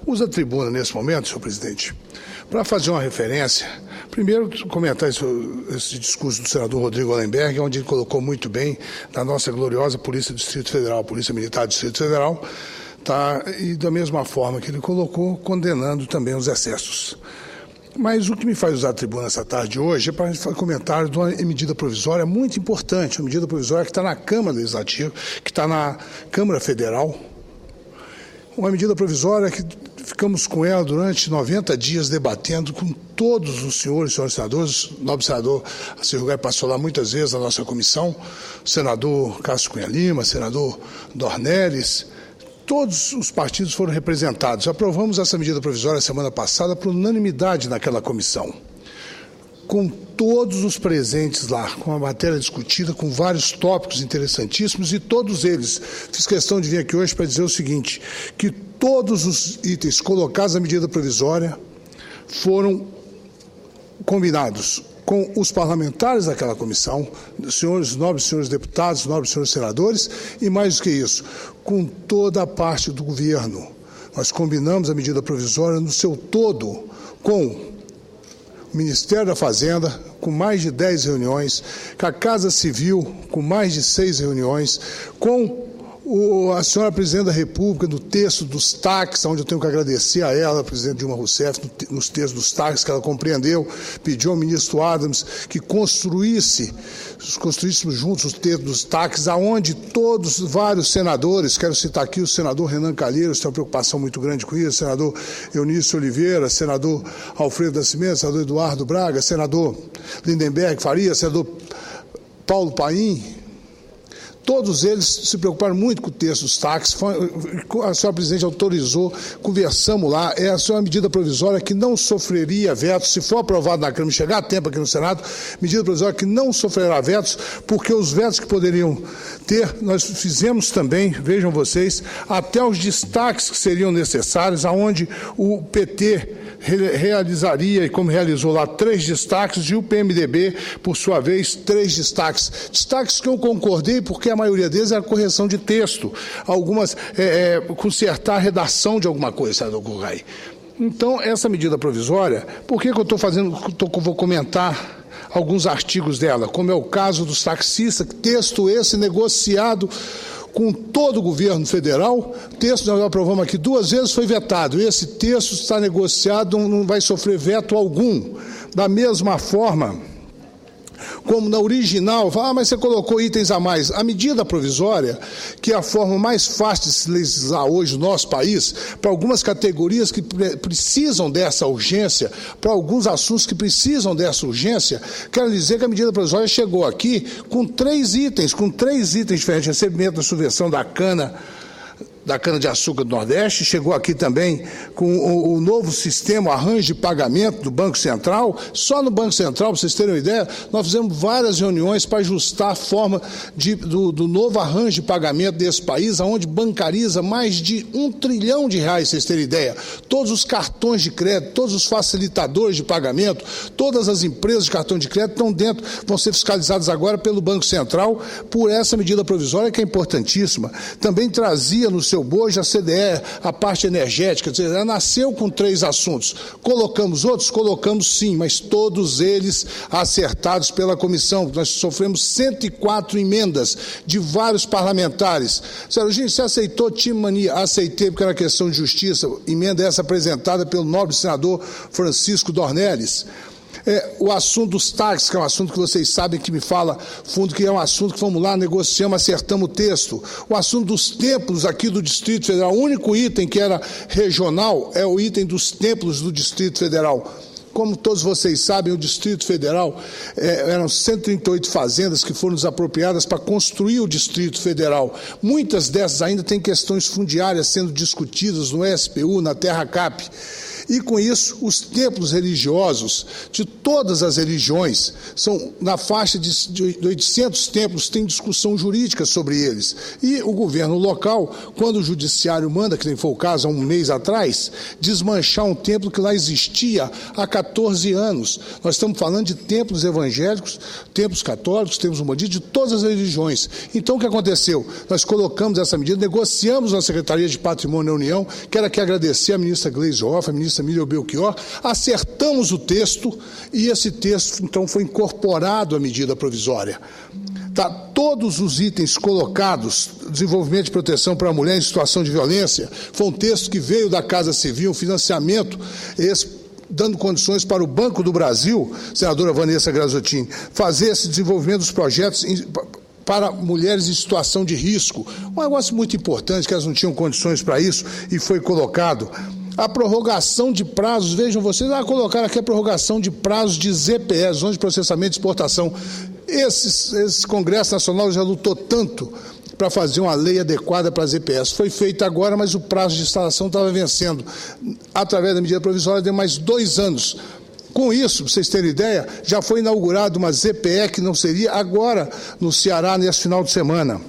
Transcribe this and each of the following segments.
Uso a tribuna nesse momento, senhor presidente, para fazer uma referência. Primeiro, comentar esse discurso do senador Rodrigo Hollenberg, onde ele colocou muito bem da nossa gloriosa Polícia do Distrito Federal, Polícia Militar do Distrito Federal, tá? E da mesma forma que ele colocou, condenando também os excessos. Mas o que me faz usar a tribuna essa tarde de hoje é para fazer comentário de uma medida provisória muito importante, uma medida provisória que está na Câmara Legislativa, que está na Câmara Federal, uma medida provisória que ficamos com ela durante 90 dias debatendo com todos os senhores senadores. O nobre senador Ciro Gai passou lá muitas vezes na nossa comissão, o senador Cássio Cunha Lima, senador Dornelles, todos os partidos foram representados. Aprovamos essa medida provisória semana passada por unanimidade naquela comissão, com todos os presentes lá, com a matéria discutida, com vários tópicos interessantíssimos, e todos eles, fiz questão de vir aqui hoje para dizer o seguinte, que todos os itens colocados na medida provisória foram combinados com os parlamentares daquela comissão, nobres senhores deputados, nobres senhores senadores, e mais do que isso, com toda a parte do governo. Nós combinamos a medida provisória no seu todo com o Ministério da Fazenda, com mais de 10 reuniões, com a Casa Civil, com mais de 6 reuniões, com a senhora Presidente da República, no texto dos TACs, onde eu tenho que agradecer a ela, a Presidente Dilma Rousseff, nos textos dos TACs que ela compreendeu, pediu ao ministro Adams que construíssemos juntos os textos dos TACs, aonde vários senadores, quero citar aqui o senador Renan Calheiros, tem uma preocupação muito grande com isso, senador Eunício Oliveira, senador Alfredo Nascimento, senador Eduardo Braga, senador Lindenberg Faria, senador Paulo Paim. Todos eles se preocuparam muito com o texto dos TACs, a senhora presidente autorizou, conversamos lá, é a senhora medida provisória que não sofreria vetos, se for aprovado na Câmara e chegar a tempo aqui no Senado, medida provisória que não sofrerá vetos, porque os vetos que poderiam ter, nós fizemos também, vejam vocês, até os destaques que seriam necessários, aonde o PT realizaria, e como realizou lá, 3 destaques, e o PMDB, por sua vez, 3 destaques. Destaques que eu concordei, porque a maioria deles era correção de texto, algumas, consertar a redação de alguma coisa, senador Gurgay. Então, essa medida provisória, por que eu vou comentar alguns artigos dela, como é o caso dos taxistas, texto esse negociado com todo o governo federal, texto nós aprovamos aqui 2 vezes, foi vetado. Esse texto está negociado, não vai sofrer veto algum. Da mesma forma, como na original, mas você colocou itens a mais. A medida provisória, que é a forma mais fácil de se legislar hoje no nosso país, para algumas categorias que precisam dessa urgência, para alguns assuntos que precisam dessa urgência, quero dizer que a medida provisória chegou aqui com 3 itens diferentes, recebimento da subvenção da cana-de-açúcar do Nordeste, chegou aqui também com o novo sistema, arranjo de pagamento do Banco Central. Só no Banco Central, para vocês terem uma ideia, nós fizemos várias reuniões para ajustar a forma do novo arranjo de pagamento desse país, onde bancariza mais de R$1 trilhão, vocês terem ideia. Todos os cartões de crédito, todos os facilitadores de pagamento, todas as empresas de cartão de crédito estão dentro, vão ser fiscalizadas agora pelo Banco Central por essa medida provisória, que é importantíssima. Também trazia no seu bojo a CDE, a parte energética, quer dizer, ela nasceu com 3 assuntos. Colocamos outros? Colocamos sim, mas todos eles acertados pela comissão. Nós sofremos 104 emendas de vários parlamentares. Senhor, você aceitou Timania? Aceitei, porque era questão de justiça. Emenda essa apresentada pelo nobre senador Francisco Dornelles. O assunto dos TACs, que é um assunto que vocês sabem que me fala fundo, que é um assunto que vamos lá, negociamos, acertamos o texto. O assunto dos templos aqui do Distrito Federal, o único item que era regional é o item dos templos do Distrito Federal. Como todos vocês sabem, o Distrito Federal, eram 138 fazendas que foram desapropriadas para construir o Distrito Federal. Muitas dessas ainda têm questões fundiárias sendo discutidas no SPU, na Terra Cap. E, com isso, os templos religiosos de todas as religiões, são na faixa de 800 templos, tem discussão jurídica sobre eles. E o governo local, quando o judiciário manda, que nem foi o caso há um mês atrás, desmanchar um templo que lá existia há 14 anos. Nós estamos falando de templos evangélicos, templos católicos, templos umbandistas, de todas as religiões. Então, o que aconteceu? Nós colocamos essa medida, negociamos na Secretaria de Patrimônio da União, quero aqui agradecer a ministra Gleisi Hoff, a ministra Miriam Belchior, acertamos o texto e esse texto, então, foi incorporado à medida provisória. Tá, todos os itens colocados, desenvolvimento de proteção para a mulher em situação de violência, foi um texto que veio da Casa Civil, financiamento, dando condições para o Banco do Brasil, senadora Vanessa Graziotin, fazer esse desenvolvimento dos projetos para mulheres em situação de risco. Um negócio muito importante, que elas não tinham condições para isso, e foi colocado. A prorrogação de prazos, vejam vocês, colocaram aqui a prorrogação de prazos de ZPE, Zonas de Processamento e Exportação. Esse Congresso Nacional já lutou tanto para fazer uma lei adequada para as EPS. Foi feito agora, mas o prazo de instalação estava vencendo. Através da medida provisória, deu mais 2 anos. Com isso, para vocês terem ideia, já foi inaugurada uma ZPE que não seria agora no Ceará, nesse final de semana.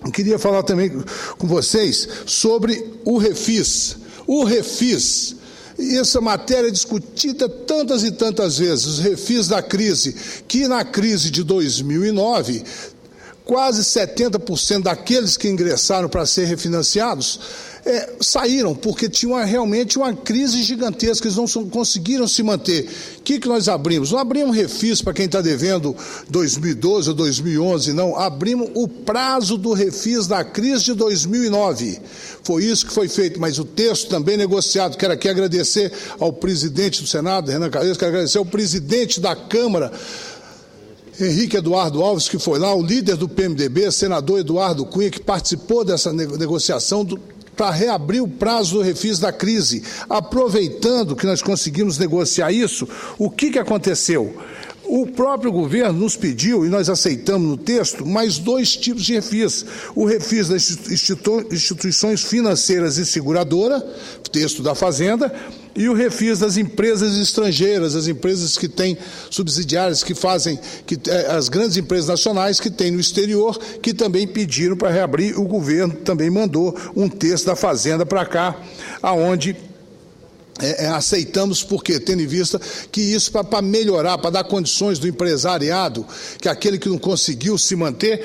Eu queria falar também com vocês sobre o Refis. O Refis, e essa matéria é discutida tantas e tantas vezes, os refis da crise, que na crise de 2009, quase 70% daqueles que ingressaram para ser refinanciados saíram, porque tinha realmente uma crise gigantesca, eles não conseguiram se manter. O que nós abrimos? Não abrimos refis para quem está devendo 2012 ou 2011, não. Abrimos o prazo do refis da crise de 2009. Foi isso que foi feito, mas o texto também negociado. Quero aqui agradecer ao presidente do Senado, Renan Calheiros, quero agradecer ao presidente da Câmara, Henrique Eduardo Alves, que foi lá, o líder do PMDB, senador Eduardo Cunha, que participou dessa negociação para reabrir o prazo do refis da crise. Aproveitando que nós conseguimos negociar isso, o que aconteceu? O próprio governo nos pediu, e nós aceitamos no texto, mais 2 tipos de refis. O refis das instituições financeiras e seguradoras, texto da Fazenda, e o refis das empresas estrangeiras, as empresas que têm subsidiárias, que fazem, as grandes empresas nacionais que têm no exterior, que também pediram para reabrir. O governo também mandou um texto da Fazenda para cá, aonde aceitamos, porque tendo em vista que isso para melhorar, para dar condições do empresariado, que aquele que não conseguiu se manter,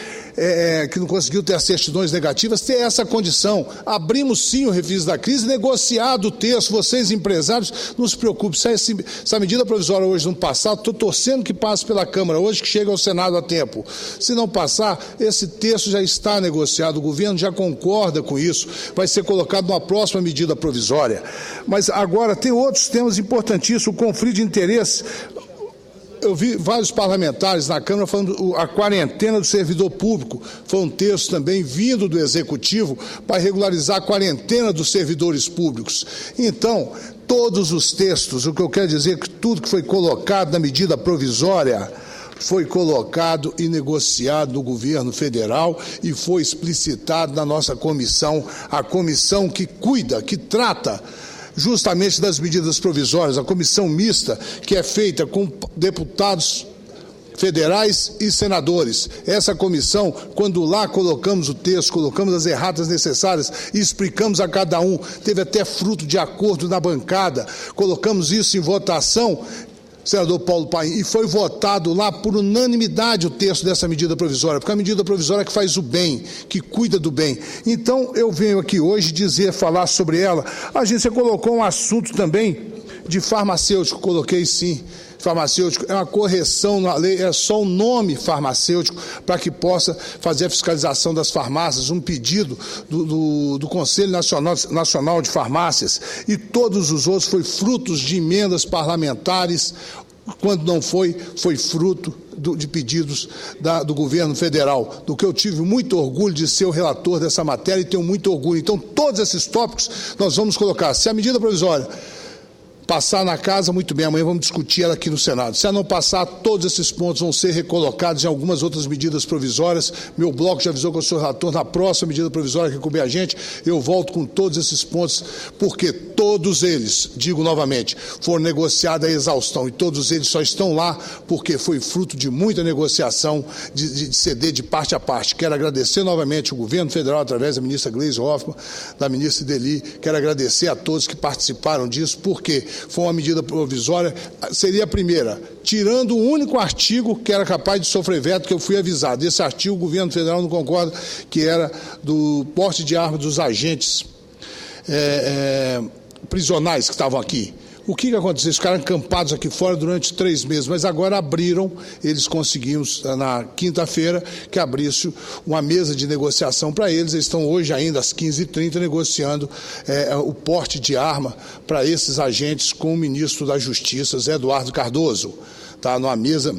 que não conseguiu ter as certidões negativas, ter essa condição. Abrimos sim o refis da crise, negociado o texto, vocês empresários, não se preocupem, se essa medida provisória hoje não passar, estou torcendo que passe pela Câmara hoje, que chegue ao Senado a tempo. Se não passar, esse texto já está negociado, o governo já concorda com isso, vai ser colocado numa próxima medida provisória. Mas agora tem outros temas importantíssimos, o conflito de interesse. Eu vi vários parlamentares na Câmara falando a quarentena do servidor público. Foi um texto também vindo do Executivo para regularizar a quarentena dos servidores públicos. Então, todos os textos, o que eu quero dizer é que tudo que foi colocado na medida provisória foi colocado e negociado no governo federal e foi explicitado na nossa comissão, a comissão que cuida, que trata justamente das medidas provisórias, a comissão mista, que é feita com deputados federais e senadores. Essa comissão, quando lá colocamos o texto, colocamos as erratas necessárias e explicamos a cada um, teve até fruto de acordo na bancada, colocamos isso em votação, senador Paulo Paim, e foi votado lá por unanimidade o texto dessa medida provisória, porque é a medida provisória que faz o bem, que cuida do bem. Então, eu venho aqui hoje falar sobre ela. Você colocou um assunto também de farmacêutico, coloquei sim, farmacêutico, é uma correção na lei, é só o nome farmacêutico para que possa fazer a fiscalização das farmácias, um pedido do Conselho Nacional de Farmácias, e todos os outros foi frutos de emendas parlamentares, quando não foi fruto de pedidos do governo federal, do que eu tive muito orgulho de ser o relator dessa matéria e tenho muito orgulho. Então, todos esses tópicos nós vamos colocar. Se a medida provisória passar na casa, muito bem, amanhã vamos discutir ela aqui no Senado. Se ela não passar, todos esses pontos vão ser recolocados em algumas outras medidas provisórias. Meu bloco já avisou que eu sou relator na próxima medida provisória que couber a gente, eu volto com todos esses pontos, porque todos eles, digo novamente, foram negociados à exaustão, e todos eles só estão lá porque foi fruto de muita negociação, de ceder de parte a parte. Quero agradecer novamente o governo federal, através da ministra Gleisi Hoffmann, da ministra Ideli, quero agradecer a todos que participaram disso, porque foi uma medida provisória, seria a primeira, tirando o único artigo que era capaz de sofrer veto, que eu fui avisado. Esse artigo o governo federal não concorda, que era do porte de armas dos agentes prisionais que estavam aqui. O que aconteceu? Eles ficaram acampados aqui fora durante 3 meses, mas agora abriram, eles conseguimos, na quinta-feira, que abrisse uma mesa de negociação para eles. Eles estão hoje ainda, às 15h30, negociando o porte de arma para esses agentes com o ministro da Justiça, Zé Eduardo Cardoso, tá, numa mesa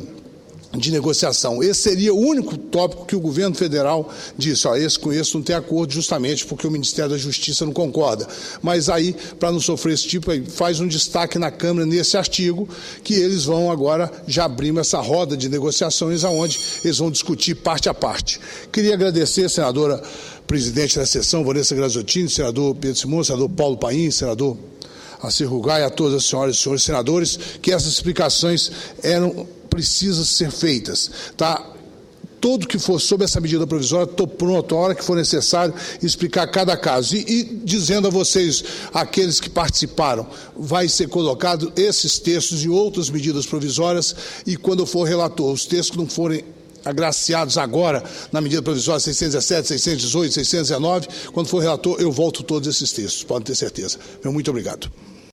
de negociação. Esse seria o único tópico que o governo federal disse, com esse não tem acordo, justamente porque o Ministério da Justiça não concorda. Mas aí, para não sofrer esse tipo, aí faz um destaque na Câmara nesse artigo, que eles vão agora, já abrir essa roda de negociações, onde eles vão discutir parte a parte. Queria agradecer, senadora presidente da sessão, Vanessa Graziottini, senador Pedro Simões, senador Paulo Paim, senador Assir Rugai, a todas as senhoras e senhores senadores, que essas explicações precisam ser feitas, tá? Tudo que for sobre essa medida provisória, estou pronto, a hora que for necessário, explicar cada caso. E dizendo a vocês, aqueles que participaram, vai ser colocado esses textos e outras medidas provisórias, e quando eu for relator, os textos que não forem agraciados agora na medida provisória 617, 618, 619, quando for relator, eu volto todos esses textos, podem ter certeza. Meu muito obrigado.